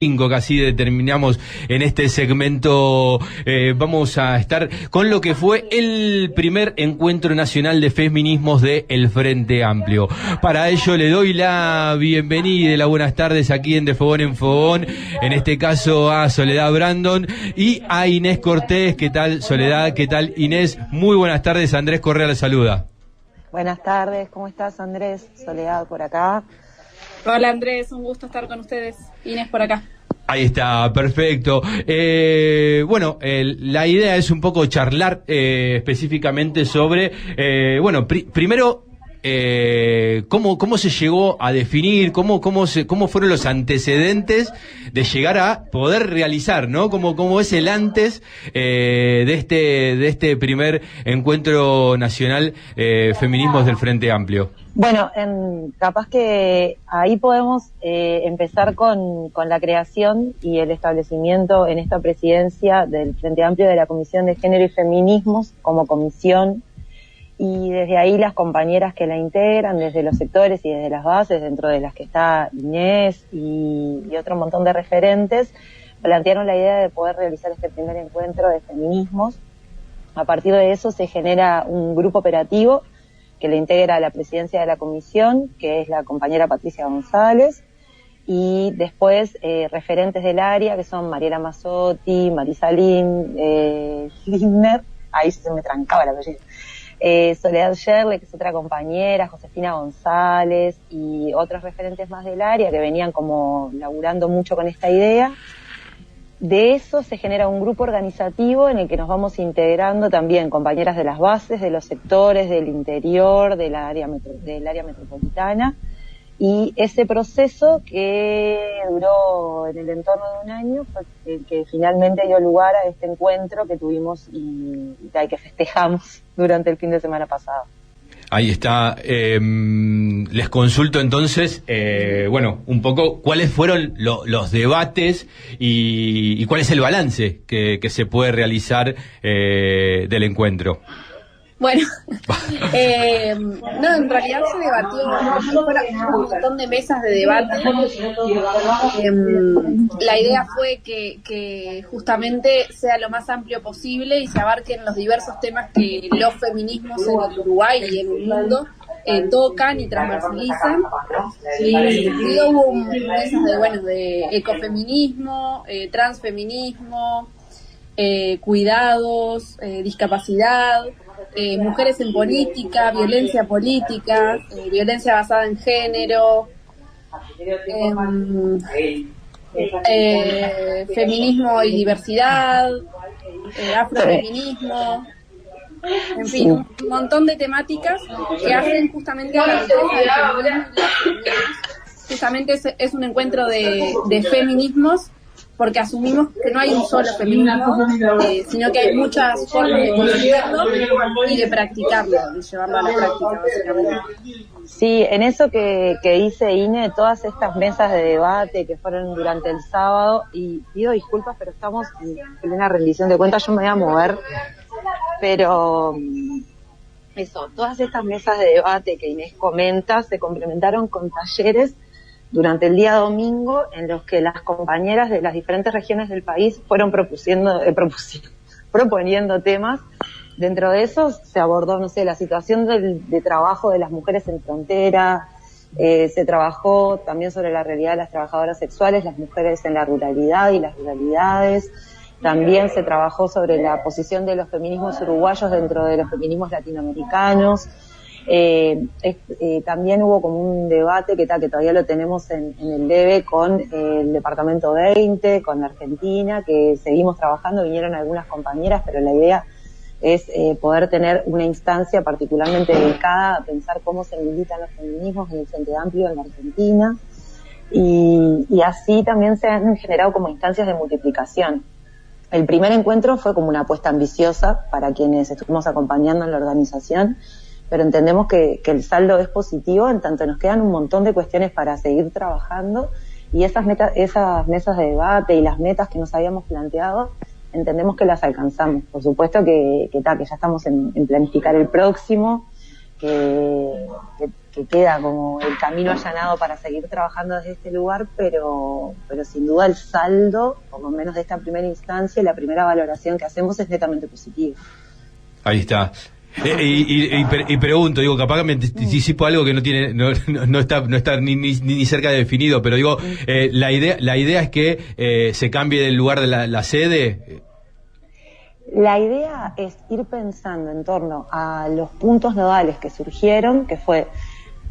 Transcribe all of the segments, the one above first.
Que así determinamos en este segmento. Vamos a estar con lo que fue el primer encuentro nacional de feminismos de El Frente Amplio. Para ello le doy la bienvenida y las buenas tardes aquí en De Fogón en Fogón, en este caso a Soledad Brandon y a Inés Cortés. ¿Qué tal, Soledad? ¿Qué tal, Inés? Muy buenas tardes. Andrés Correa le saluda. Buenas tardes, ¿cómo estás, Andrés? Soledad por acá. Hola, Andrés, un gusto estar con ustedes. Inés por acá. Ahí está, perfecto. Bueno, la idea es un poco charlar específicamente sobre, primero, cómo se llegó a definir, cómo fueron los antecedentes de llegar a poder realizar, ¿no? Cómo es el antes de este primer encuentro nacional feminismos del Frente Amplio. Bueno, capaz que ahí podemos empezar con la creación y el establecimiento en esta presidencia del Frente Amplio de la Comisión de Género y Feminismos como comisión, y desde ahí las compañeras que la integran, desde los sectores y desde las bases, dentro de las que está Inés y otro montón de referentes, plantearon la idea de poder realizar este primer encuentro de feminismos. A partir de eso se genera un grupo operativo que le integra a la presidencia de la comisión, que es la compañera Patricia González, y después referentes del área, que son Mariela Mazzotti, Marisa Lindner, ahí se me trancaba la apellido, Soledad Sherle, que es otra compañera, Josefina González, y otros referentes más del área que venían como laburando mucho con esta idea. De eso se genera un grupo organizativo en el que nos vamos integrando también compañeras de las bases, de los sectores, del interior, del área metropolitana, y ese proceso que duró en el entorno de un año fue el que finalmente dio lugar a este encuentro que tuvimos y que festejamos durante el fin de semana pasado. Ahí está. Les consulto entonces, un poco cuáles fueron los debates y cuál es el balance que se puede realizar del encuentro. Bueno, en realidad se debatió, un montón de mesas de debate. La idea fue que justamente sea lo más amplio posible y se abarquen los diversos temas que los feminismos en el Uruguay y en el mundo tocan y transversalizan. Y hubo mesas de ecofeminismo, transfeminismo, cuidados, discapacidad, mujeres en política, violencia basada en género, feminismo y diversidad, afrofeminismo, en fin, un montón de temáticas que hacen justamente a la riqueza del feminismo y las feminismos. Justamente es un encuentro de feminismos, porque asumimos que no hay un solo feminismo, sino que hay muchas formas de conseguirlo y de practicarlo, de llevarlo a la práctica, básicamente. Sí, en eso que dice Ine, todas estas mesas de debate que fueron durante el sábado, y pido disculpas, pero estamos en plena rendición de cuentas, yo me voy a mover, pero eso, todas estas mesas de debate que Inés comenta se complementaron con talleres durante el día domingo, en los que las compañeras de las diferentes regiones del país fueron proponiendo temas. Dentro de eso se abordó, la situación de trabajo de las mujeres en frontera, se trabajó también sobre la realidad de las trabajadoras sexuales, las mujeres en la ruralidad y las ruralidades. También se trabajó sobre la posición de los feminismos uruguayos dentro de los feminismos latinoamericanos. También hubo como un debate que todavía lo tenemos en el debe con el Departamento 20, con la Argentina, que seguimos trabajando, vinieron algunas compañeras, pero la idea es poder tener una instancia particularmente dedicada a pensar cómo se militan los feminismos en el Frente Amplio en la Argentina, y así también se han generado como instancias de multiplicación. El primer encuentro fue como una apuesta ambiciosa para quienes estuvimos acompañando en la organización, pero entendemos que el saldo es positivo, en tanto nos quedan un montón de cuestiones para seguir trabajando, y esas mesas de debate y las metas que nos habíamos planteado, entendemos que las alcanzamos. Por supuesto que ya estamos en planificar el próximo, que queda como el camino allanado para seguir trabajando desde este lugar, pero sin duda el saldo, por lo menos de esta primera instancia, y la primera valoración que hacemos es netamente positiva. Ahí está. Y pregunto, digo, capaz que me anticipo algo que no está ni cerca de definido, pero digo, la idea es que se cambie del lugar de la sede. La idea es ir pensando en torno a los puntos nodales que surgieron, que fue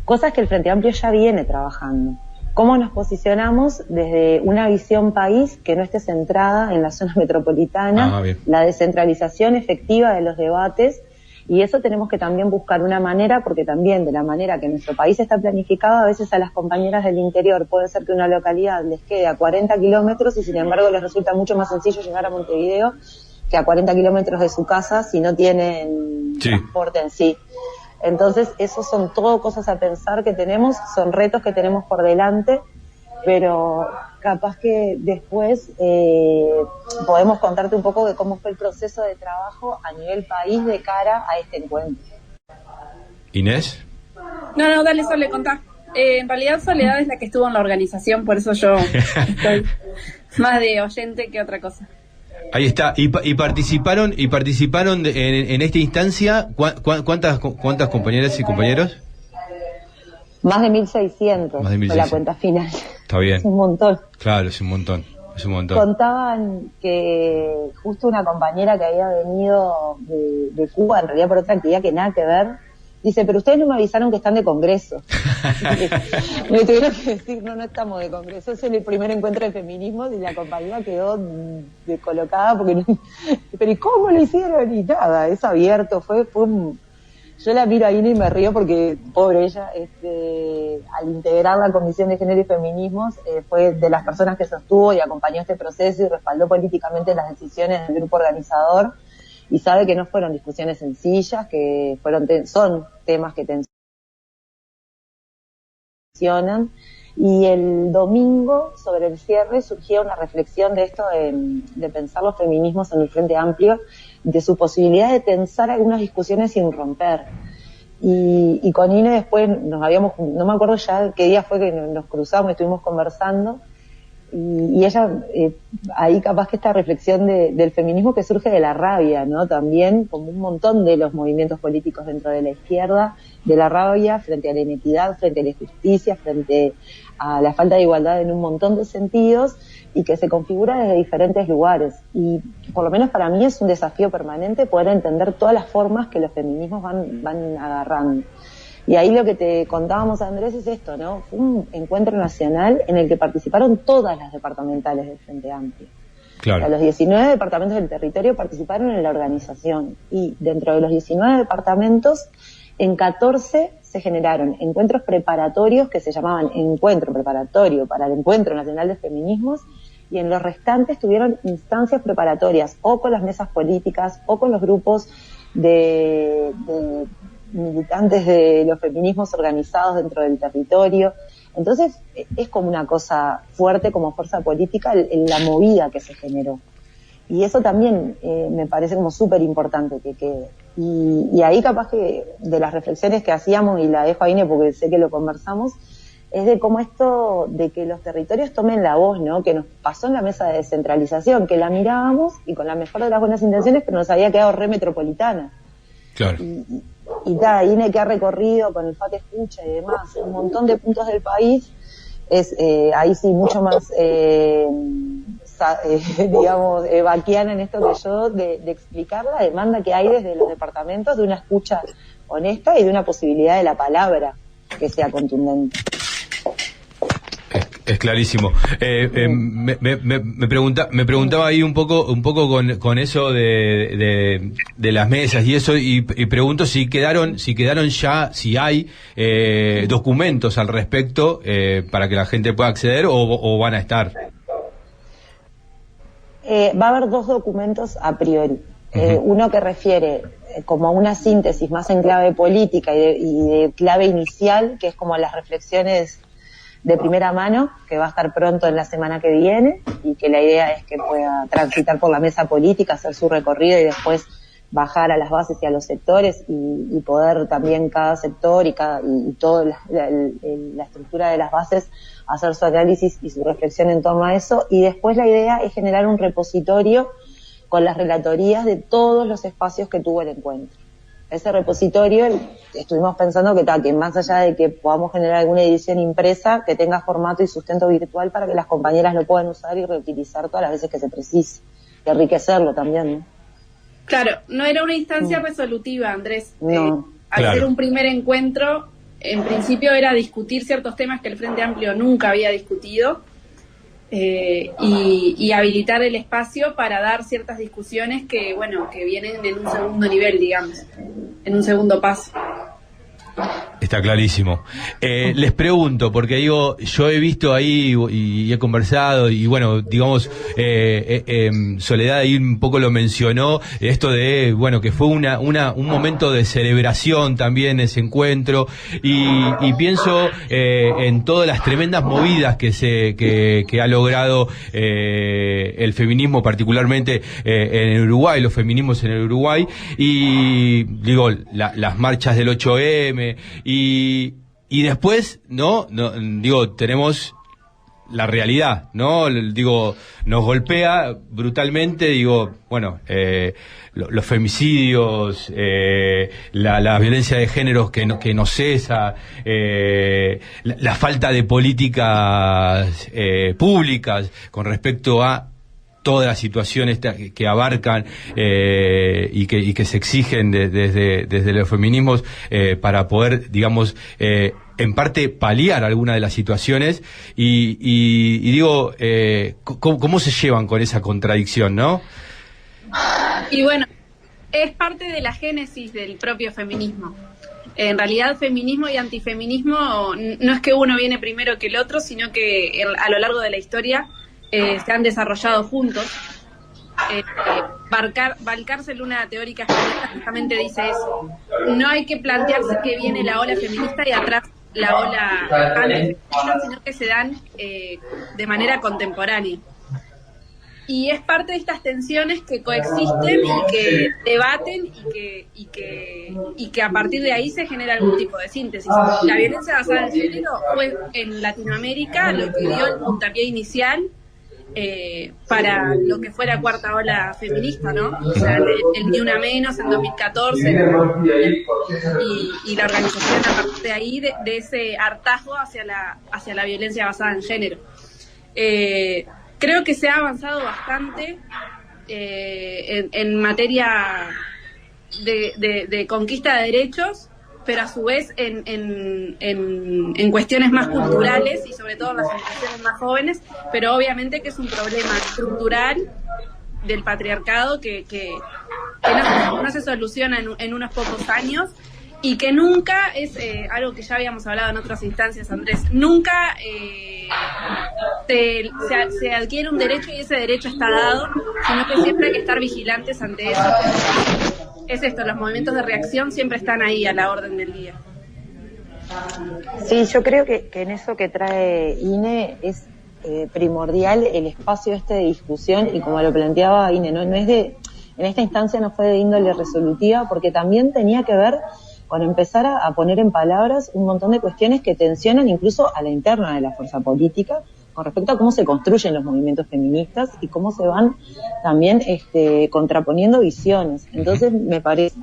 cosas que el Frente Amplio ya viene trabajando. ¿Cómo nos posicionamos desde una visión país que no esté centrada en la zona metropolitana, la descentralización efectiva de los debates? Y eso tenemos que también buscar una manera, porque también de la manera que nuestro país está planificado, a veces a las compañeras del interior puede ser que una localidad les quede a 40 kilómetros y sin embargo les resulta mucho más sencillo llegar a Montevideo que a 40 kilómetros de su casa si no tienen transporte en sí. Entonces, esos son todo cosas a pensar que tenemos, son retos que tenemos por delante, pero capaz que después podemos contarte un poco de cómo fue el proceso de trabajo a nivel país de cara a este encuentro. ¿Inés? No, dale, Sole, contá. En realidad Soledad es la que estuvo en la organización, por eso yo estoy más de oyente que otra cosa. Ahí está. Y participaron en esta instancia cuántas compañeras y compañeros. Más de 1.600 fue la cuenta final. Está bien. Es un montón. Claro, es un montón. Contaban que justo una compañera que había venido de Cuba, en realidad por otra actividad que nada que ver, dice, pero ustedes no me avisaron que están de congreso. Me tuvieron que decir, no estamos de congreso, es el primer encuentro de feminismos, y la compañera quedó descolocada porque no, pero ¿y cómo lo hicieron? Y nada, es abierto, fue yo la miro ahí y me río porque, pobre ella, al integrar la Comisión de Género y Feminismos, fue de las personas que sostuvo y acompañó este proceso y respaldó políticamente las decisiones del grupo organizador, y sabe que no fueron discusiones sencillas, que son temas que tensionan. Y el domingo, sobre el cierre, surgía una reflexión de esto de pensar los feminismos en el Frente Amplio, de su posibilidad de tensar algunas discusiones sin romper. Y con Ine después no me acuerdo ya qué día fue que nos cruzamos y estuvimos conversando, y ella, ahí capaz que esta reflexión del feminismo que surge de la rabia, ¿no? También, como un montón de los movimientos políticos dentro de la izquierda, de la rabia frente a la inequidad, frente a la injusticia, frente a la falta de igualdad en un montón de sentidos, y que se configura desde diferentes lugares. Y por lo menos para mí es un desafío permanente poder entender todas las formas que los feminismos van agarrando. Y ahí lo que te contábamos, Andrés, es esto, ¿no? Fue un encuentro nacional en el que participaron todas las departamentales del Frente Amplio. Claro. O sea, los 19 departamentos del territorio participaron en la organización, y dentro de los 19 departamentos, en 14 se generaron encuentros preparatorios que se llamaban Encuentro Preparatorio para el Encuentro Nacional de Feminismos, y en los restantes tuvieron instancias preparatorias, o con las mesas políticas, o con los grupos de militantes de los feminismos organizados dentro del territorio. Entonces es como una cosa fuerte como fuerza política en la movida que se generó, y eso también me parece como súper importante que quede. Y ahí capaz que de las reflexiones que hacíamos, y la dejo a Ine porque sé que lo conversamos, es de cómo esto de que los territorios tomen la voz, ¿no? Que nos pasó en la mesa de descentralización, que la mirábamos y con la mejor de las buenas intenciones, pero nos había quedado re metropolitana. Claro. Y Ine, que ha recorrido con el FAT Escucha y demás un montón de puntos del país, es ahí sí mucho más digamos vaquiana en esto que yo, de explicar la demanda que hay desde los departamentos de una escucha honesta y de una posibilidad de la palabra que sea contundente. Es clarísimo. Me preguntaba ahí un poco con eso de las mesas y eso, y pregunto si quedaron ya, si hay documentos al respecto para que la gente pueda acceder, o van a estar. Va a haber dos documentos a priori. Uno que refiere como a una síntesis más en clave política y de clave inicial, que es como las reflexiones de primera mano, que va a estar pronto en la semana que viene, y que la idea es que pueda transitar por la mesa política, hacer su recorrido y después bajar a las bases y a los sectores y poder también cada sector y toda la estructura de las bases hacer su análisis y su reflexión en torno a eso. Y después la idea es generar un repositorio con las relatorías de todos los espacios que tuvo el encuentro. Ese repositorio, estuvimos pensando que más allá de que podamos generar alguna edición impresa, que tenga formato y sustento virtual para que las compañeras lo puedan usar y reutilizar todas las veces que se precise, y enriquecerlo también, ¿no? Claro, no era una instancia resolutiva, Andrés. No. Al ser un primer encuentro, en principio era discutir ciertos temas que el Frente Amplio nunca había discutido, y habilitar el espacio para dar ciertas discusiones que vienen en un segundo nivel, digamos, en un segundo paso. Está clarísimo. Les pregunto, porque digo, yo he visto ahí y he conversado y bueno, digamos, Soledad ahí un poco lo mencionó, esto de, bueno, que fue un momento de celebración también ese encuentro y pienso en todas las tremendas movidas que ha logrado el feminismo, particularmente en el Uruguay, los feminismos en el Uruguay, y digo, las marchas del 8M, y después, tenemos la realidad, ¿no? Digo, nos golpea brutalmente, los femicidios, la violencia de géneros que no cesa, la falta de políticas públicas con respecto a todas las situaciones que abarcan y que se exigen desde los feminismos para poder, digamos, en parte paliar alguna de las situaciones y digo, ¿cómo se llevan con esa contradicción, no? Y bueno, es parte de la génesis del propio feminismo. En realidad, feminismo y antifeminismo no es que uno viene primero que el otro, sino que a lo largo de la historia se han desarrollado juntos. Valcárcel, una teórica feminista, justamente dice eso. No hay que plantearse que viene la ola feminista y atrás la ola antifeminista, sino que se dan de manera contemporánea. Y es parte de estas tensiones que coexisten y que debaten y que a partir de ahí se genera algún tipo de síntesis. La violencia basada en género fue en Latinoamérica lo que dio el puntapié inicial para lo que fue la cuarta ola feminista, ¿no? O sea, el Ni Una Menos en 2014 y la organización a partir de ahí de ese hartazgo hacia la violencia basada en género. Creo que se ha avanzado bastante en materia de conquista de derechos, pero a su vez en cuestiones más culturales y sobre todo en las generaciones más jóvenes, pero obviamente que es un problema estructural del patriarcado que no se soluciona en unos pocos años y que nunca es algo que ya habíamos hablado en otras instancias, Andrés, nunca se adquiere un derecho y ese derecho está dado, sino que siempre hay que estar vigilantes ante eso. Es esto, los movimientos de reacción siempre están ahí a la orden del día. Sí, yo creo que en eso que trae Ine es primordial el espacio de discusión y como lo planteaba Ine, no es en esta instancia no fue de índole resolutiva porque también tenía que ver con empezar a poner en palabras un montón de cuestiones que tensionan incluso a la interna de la fuerza política con respecto a cómo se construyen los movimientos feministas y cómo se van también contraponiendo visiones. Entonces me parece,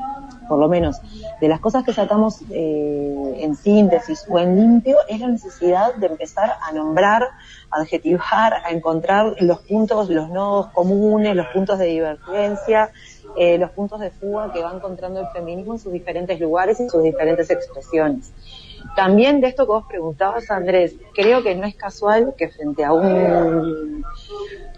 por lo menos, de las cosas que sacamos en síntesis o en limpio, es la necesidad de empezar a nombrar, a adjetivar, a encontrar los puntos, los nodos comunes, los puntos de divergencia, los puntos de fuga que va encontrando el feminismo en sus diferentes lugares y sus diferentes expresiones. También de esto que vos preguntabas, Andrés, creo que no es casual que frente a un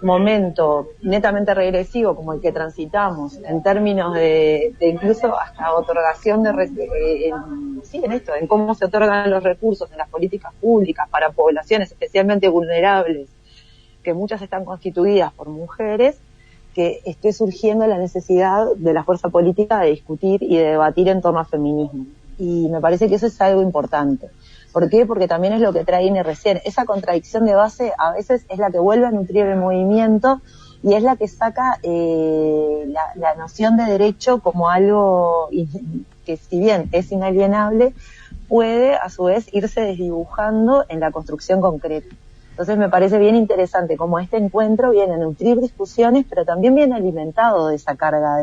momento netamente regresivo como el que transitamos, en términos de incluso hasta otorgación en cómo se otorgan los recursos en las políticas públicas para poblaciones especialmente vulnerables, que muchas están constituidas por mujeres, que esté surgiendo la necesidad de la fuerza política de discutir y de debatir en torno al feminismo. Y me parece que eso es algo importante. ¿Por qué? Porque también es lo que trae Ine recién. Esa contradicción de base a veces es la que vuelve a nutrir el movimiento y es la que saca la noción de derecho como algo que, si bien es inalienable, puede a su vez irse desdibujando en la construcción concreta. Entonces me parece bien interesante cómo este encuentro viene a nutrir discusiones, pero también viene alimentado de esa carga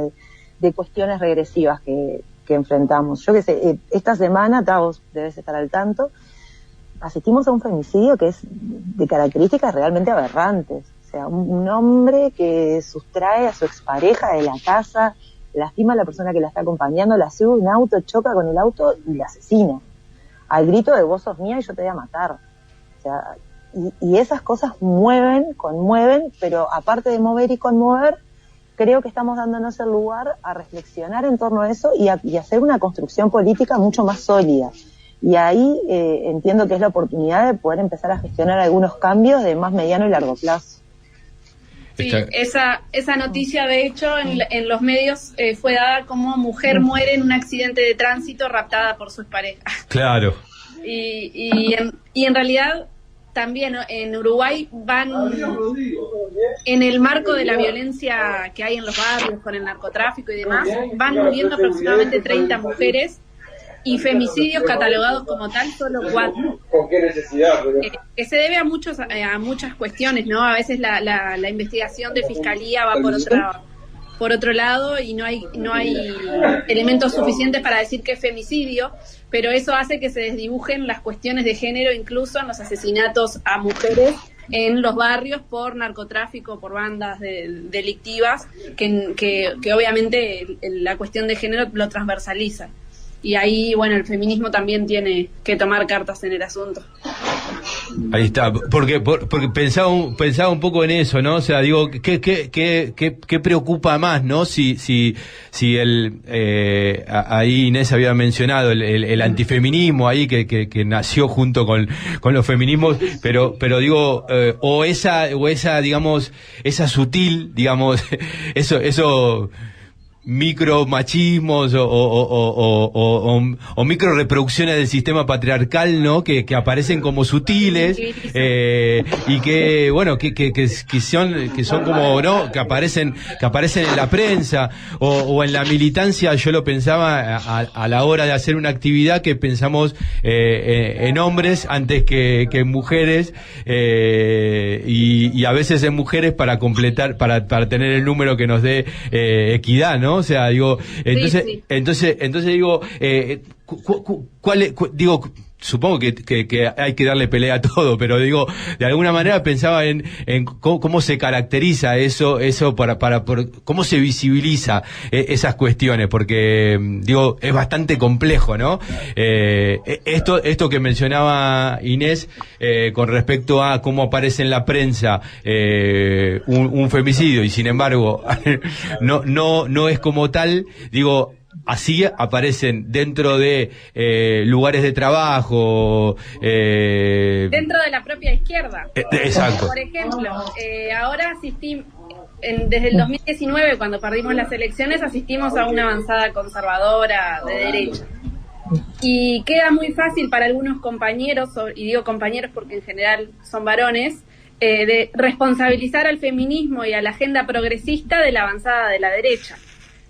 de cuestiones regresivas que enfrentamos. Yo qué sé, esta semana, vos debes estar al tanto, asistimos a un femicidio que es de características realmente aberrantes. O sea, un hombre que sustrae a su expareja de la casa, lastima a la persona que la está acompañando, la sube a un auto, choca con el auto y la asesina. Al grito de vos sos mía y yo te voy a matar. O sea, y esas cosas conmueven, pero aparte de mover y conmover, creo que estamos dándonos el lugar a reflexionar en torno a eso y hacer una construcción política mucho más sólida. Y ahí entiendo que es la oportunidad de poder empezar a gestionar algunos cambios de más mediano y largo plazo. Sí, esa noticia de hecho en los medios fue dada como mujer muere en un accidente de tránsito raptada por su expareja. Claro. Y en realidad también en Uruguay van, en el marco de la violencia que hay en los barrios con el narcotráfico y demás, van muriendo aproximadamente 30 mujeres y femicidios catalogados como tal solo 4. ¿Con qué necesidad? Que se debe a muchas cuestiones, ¿no? A veces la investigación de fiscalía va por otro lado y no hay elementos suficientes para decir que es femicidio, pero eso hace que se desdibujen las cuestiones de género, incluso en los asesinatos a mujeres en los barrios por narcotráfico, por bandas delictivas, que obviamente la cuestión de género lo transversaliza. Y ahí, bueno, el feminismo también tiene que tomar cartas en el asunto. Ahí está, porque pensaba un poco en eso, ¿no? O sea, digo, ¿qué preocupa más, ¿no? Si ahí Inés había mencionado el antifeminismo ahí que nació junto con los feminismos, pero digo, o esa digamos, esa sutil, digamos, eso micromachismos o micro reproducciones del sistema patriarcal, ¿no? Que aparecen como sutiles y que bueno que son como, ¿no? que aparecen en la prensa o en la militancia. Yo lo pensaba a la hora de hacer una actividad, que pensamos en hombres antes que en mujeres, y a veces en mujeres para completar, para tener el número que nos dé equidad, ¿no? O sea, digo, entonces, sí. entonces digo, digo, supongo que hay que darle pelea a todo, pero digo, de alguna manera pensaba en cómo se caracteriza eso para cómo se visibiliza esas cuestiones, porque digo, es bastante complejo, ¿no? Esto que mencionaba Inés con respecto a cómo aparece en la prensa un femicidio y sin embargo no es como tal, digo, así aparecen dentro de lugares de trabajo, dentro de la propia izquierda. Exacto. Por ejemplo, ahora desde el 2019, cuando perdimos las elecciones, asistimos a una avanzada conservadora de derecha. Y queda muy fácil para algunos compañeros, y digo compañeros porque en general son varones, de responsabilizar al feminismo y a la agenda progresista de la avanzada de la derecha,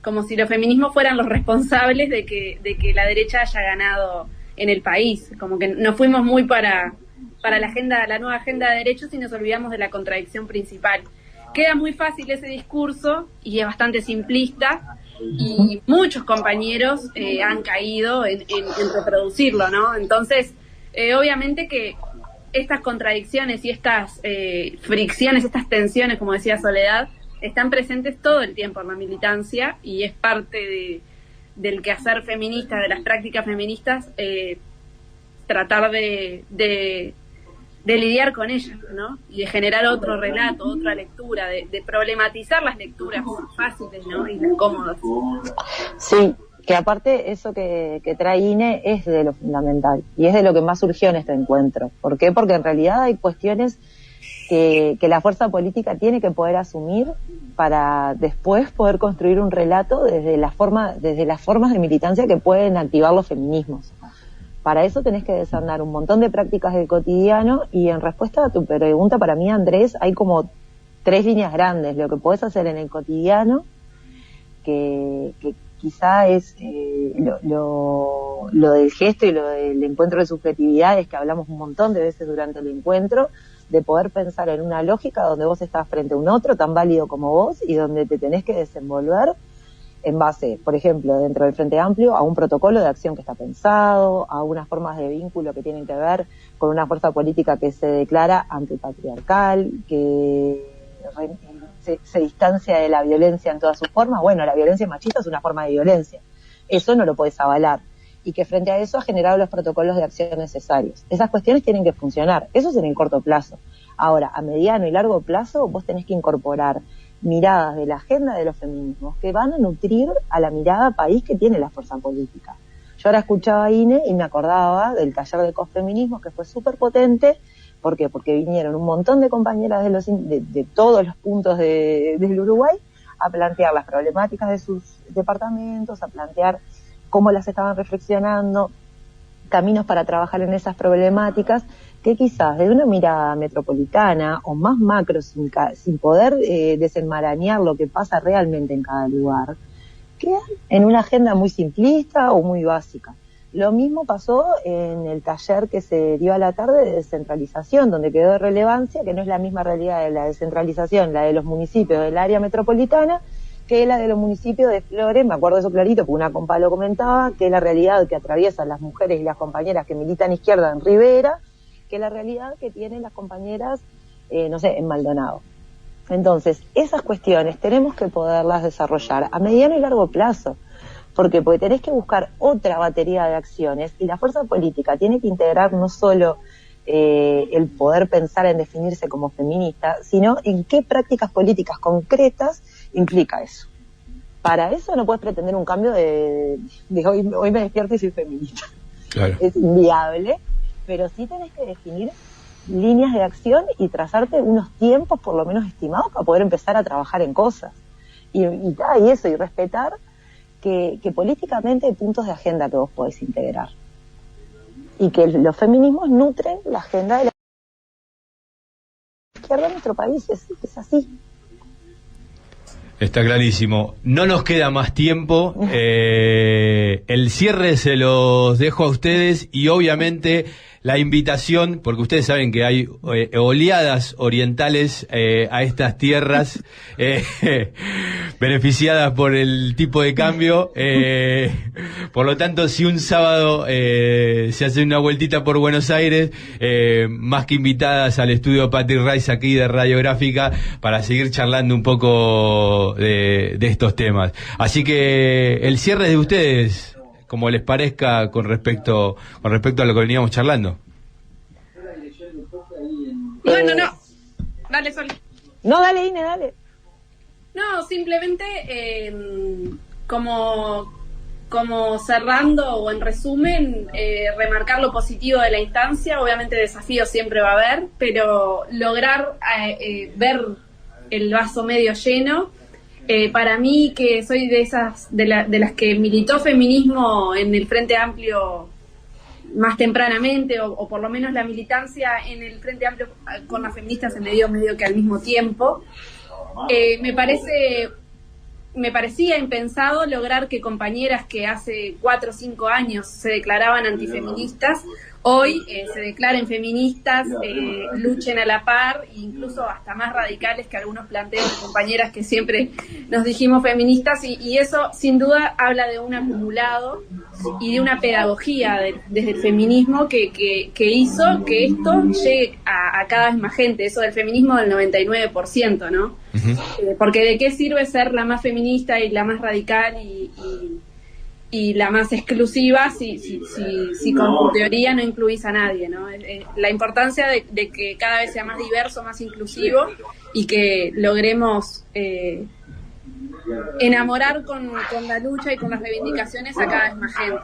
como si los feminismos fueran los responsables de que la derecha haya ganado en el país, como que nos fuimos muy para la nueva agenda de derechos y nos olvidamos de la contradicción principal. Queda muy fácil ese discurso y es bastante simplista, y muchos compañeros han caído en reproducirlo, ¿no? Entonces, obviamente que estas contradicciones y estas fricciones, estas tensiones, como decía Soledad, están presentes todo el tiempo en la militancia y es parte del quehacer feminista, de las prácticas feministas, tratar de lidiar con ellas, ¿no? Y de generar otro relato, otra lectura, de problematizar las lecturas fáciles, ¿no? Y incómodas. Sí, que aparte eso que trae INE es de lo fundamental y es de lo que más surgió en este encuentro. ¿Por qué? Porque en realidad hay cuestiones que la fuerza política tiene que poder asumir para después poder construir un relato desde las formas de militancia que pueden activar los feminismos. Para eso tenés que desandar un montón de prácticas del cotidiano, y en respuesta a tu pregunta, para mí, Andrés, hay como tres líneas grandes, lo que podés hacer en el cotidiano, que quizá es lo del gesto y lo del encuentro de subjetividades, que hablamos un montón de veces durante el encuentro, de poder pensar en una lógica donde vos estás frente a un otro tan válido como vos y donde te tenés que desenvolver en base, por ejemplo, dentro del Frente Amplio, a un protocolo de acción que está pensado, a unas formas de vínculo que tienen que ver con una fuerza política que se declara antipatriarcal, que se distancia de la violencia en todas sus formas. Bueno, la violencia machista es una forma de violencia, eso no lo podés avalar, y que frente a eso ha generado los protocolos de acción necesarios. Esas cuestiones tienen que funcionar, eso es en el corto plazo. Ahora, a mediano y largo plazo, vos tenés que incorporar miradas de la agenda de los feminismos que van a nutrir a la mirada país que tiene la fuerza política. Yo ahora escuchaba a Ine y me acordaba del taller de cosfeminismo, que fue súper potente. ¿Por qué? Porque vinieron un montón de compañeras de todos los puntos del Uruguay a plantear las problemáticas de sus departamentos, a plantear cómo las estaban reflexionando, caminos para trabajar en esas problemáticas, que quizás de una mirada metropolitana o más macro, sin poder desenmarañar lo que pasa realmente en cada lugar, quedan en una agenda muy simplista o muy básica. Lo mismo pasó en el taller que se dio a la tarde de descentralización, donde quedó de relevancia que no es la misma realidad de la descentralización, la de los municipios del área metropolitana, que la de los municipios de Flores. Me acuerdo eso clarito, porque una compa lo comentaba, que es la realidad que atraviesan las mujeres y las compañeras que militan izquierda en Rivera, que es la realidad que tienen las compañeras, en Maldonado. Entonces, esas cuestiones tenemos que poderlas desarrollar a mediano y largo plazo. ¿Por qué? Porque tenés que buscar otra batería de acciones, y la fuerza política tiene que integrar no solo el poder pensar en definirse como feminista, sino en qué prácticas políticas concretas implica eso. Para eso no puedes pretender un cambio de hoy me despierto y soy feminista. Claro. Es inviable, pero sí tenés que definir líneas de acción y trazarte unos tiempos por lo menos estimados para poder empezar a trabajar en cosas. Y eso, y respetar que políticamente hay puntos de agenda que vos podés integrar. Y que los feminismos nutren la agenda de la izquierda en nuestro país, es así. Está clarísimo. No nos queda más tiempo. El cierre se los dejo a ustedes y obviamente la invitación, porque ustedes saben que hay oleadas orientales a estas tierras beneficiadas por el tipo de cambio. Por lo tanto, si un sábado se hace una vueltita por Buenos Aires, más que invitadas al estudio Patrick Rice aquí de Radiográfica para seguir charlando un poco de estos temas. Así que el cierre es de ustedes, como les parezca con respecto a lo que veníamos charlando. No. Dale, Sol. No, dale, Ine, dale. No, simplemente como cerrando o en resumen, remarcar lo positivo de la instancia. Obviamente desafíos siempre va a haber, pero lograr ver el vaso medio lleno. Para mí, que soy de esas de las que militó feminismo en el Frente Amplio más tempranamente, o por lo menos la militancia en el Frente Amplio con las feministas se me dio medio que al mismo tiempo, me parecía impensado lograr que compañeras que hace 4 o 5 años se declaraban antifeministas, hoy se declaren feministas, luchen a la par, incluso hasta más radicales que algunos planteos de compañeras que siempre nos dijimos feministas, y eso sin duda habla de un acumulado y de una pedagogía desde el feminismo que hizo que esto llegue a cada vez más gente, eso del feminismo del 99%, ¿no? Uh-huh. Porque de qué sirve ser la más feminista y la más radical y la más exclusiva si con tu teoría no incluís a nadie, ¿no? La importancia de que cada vez sea más diverso, más inclusivo, y que logremos enamorar con la lucha y con las reivindicaciones a cada vez más gente.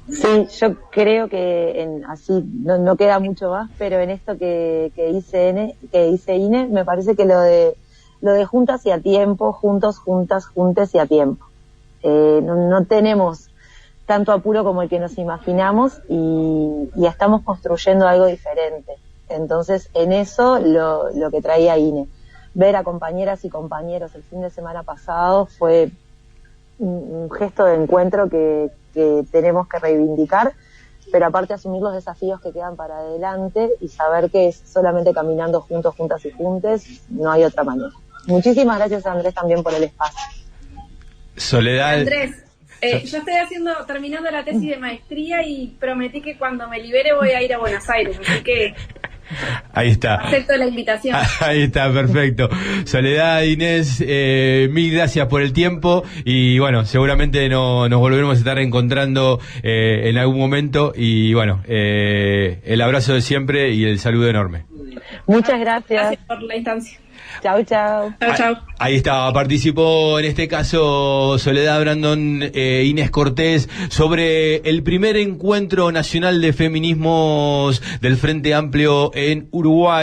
Sí, yo creo que así no queda mucho más, pero en esto que dice Ine, me parece que lo de juntas y a tiempo, juntos, juntas, juntes y a tiempo. No tenemos tanto apuro como el que nos imaginamos y estamos construyendo algo diferente. Entonces, en eso lo que traía INE. Ver a compañeras y compañeros el fin de semana pasado fue un gesto de encuentro que tenemos que reivindicar, pero aparte asumir los desafíos que quedan para adelante y saber que es solamente caminando juntos, juntas y juntes, no hay otra manera. Muchísimas gracias, Andrés, también por el espacio. Soledad. Andrés, yo estoy terminando la tesis de maestría y prometí que cuando me libere voy a ir a Buenos Aires, así que Ahí está. acepto la invitación. Ahí está, perfecto. Soledad, Inés, mil gracias por el tiempo y bueno, seguramente nos volveremos a estar encontrando en algún momento y bueno, el abrazo de siempre y el saludo enorme. Muchas gracias. Gracias por la instancia. Chau, chau. Chau, chau. Ahí estaba, participó en este caso Soledad Brandon, Inés Cortés, sobre el primer encuentro nacional de feminismos del Frente Amplio en Uruguay.